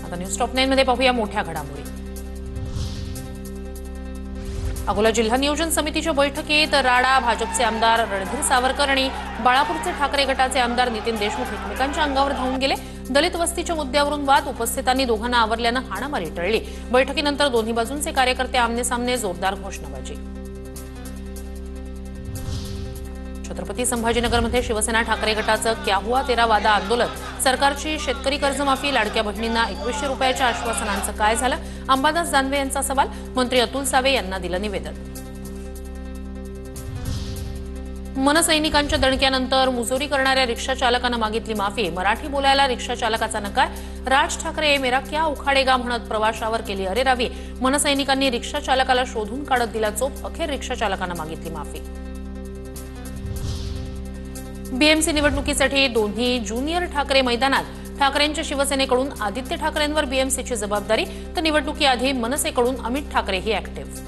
आता news top 9 मध्ये पाहूया मोठ्या घडामोडी। अकोला जिल्हा नियोजन समितीच्या बैठकीत राडा भाजपचे आमदार रणधीर सावरकर आणि बाळापूरचे ठाकरे गटाचे आमदार नितीन देशमुख एकमेकांच्या अंगावर धावून गेले। दलित वस्तीच्या मुद्द्यावरून वाद उपस्थितांनी दोघांना आवरल्यानं हाणामारी टळली। बैठकीनंतर दोन्ही बाजूंचे कार्यकर्ते आमने-सामने जोरदार घोषणाबाजी। छत्रपती संभाजीनगरमध्ये शिवसेना ठाकरे गटाचं क्या हुआ तेरा वादा आंदोलन। सरकारची शेतकरी कर्जमाफी, लाडक्या बहिणींना 2100 रुपयाच्या आश्वासनांचं काय झालं? अंबादास दानवे यांचा सवाल। मंत्री अतुल सावे यांना दिलं निवेदन। मनसैनिकांच्या दणक्यानंतर मुजोरी करणाऱ्या रिक्षा चालकांना मागितली माफी। मराठी बोलायला रिक्षा चालकाचा नकार। राज ठाकरे मेरा क्या उखाडेगा म्हणत प्रवाशावर केली अरेरावी। मनसैनिकांनी रिक्षा चालकाला शोधून काढत दिला चोप। अखेर रिक्षा चालकांना मागितली माफी। बीएमसी निवडणुकीसाठी दोन्ही ज्युनियर ठाकरे मैदानात। ठाकरेंच्या शिवसेनेकडून आदित्य ठाकरेंवर बीएमसीची जबाबदारी, तर निवडणुकीआधी मनसेकडून अमित ठाकरेही ऍक्टिव्ह।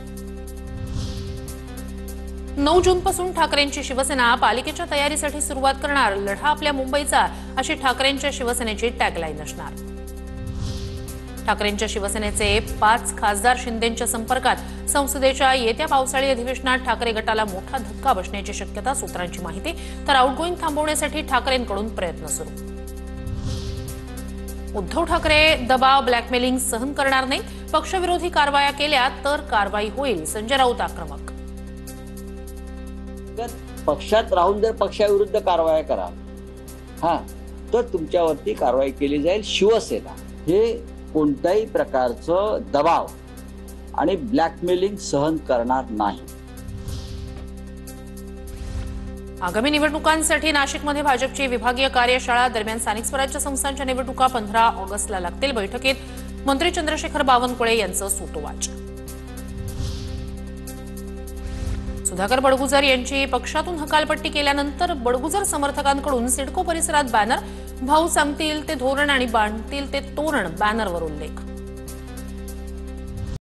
9 जूनपासून ठाकरेंची शिवसेना पालिकेच्या तयारीसाठी सुरुवात करणार। लढा आपल्या मुंबईचा, अशी ठाकरेंच्या शिवसेनेची टॅगलाईन असणार। ठाकरेंच्या शिवसेनेचे 5 खासदार शिंदेंच्या संपर्कात। संसदेच्या येत्या पावसाळी अधिवेशनात ठाकरे गटाला मोठा धक्का बसण्याची शक्यता, सूत्रांची माहिती। तर आउटगोईंग थांबवण्यासाठी ठाकरेंकडून प्रयत्न सुरू। उद्धव ठाकरे दबाव, ब्लॅकमेलिंग सहन करणार नाही। पक्षविरोधी कारवाया केल्या तर कारवाई होईल, संजय राऊत आक्रमक। पक्षात राहून जर पक्षाविरुद्ध कारवाया करा तर तुमच्यावरती कारवाई केली जाईल। शिवसेना हे कोणत्याही प्रकारचं दबाव आणि ब्लॅकमेलिंग सहन करणार नाही। आगामी निवडणुकांसाठी नाशिकमध्ये भाजपची विभागीय कार्यशाळा। दरम्यान स्थानिक स्वराज्य संस्थांच्या निवडणुका 15 ऑगस्टला लागतील। बैठकीत मंत्री चंद्रशेखर बावनकुळे यांचं सूतोवाच। सुधाकर बडगुजर यांची पक्षातून हकालपट्टी केल्यानंतर बडगुजर समर्थकांकडून सिडको परिसरात बॅनर। भाऊ सांगतील ते धोरण आणि बांधतील ते तोरण, बॅनरवर उल्लेख।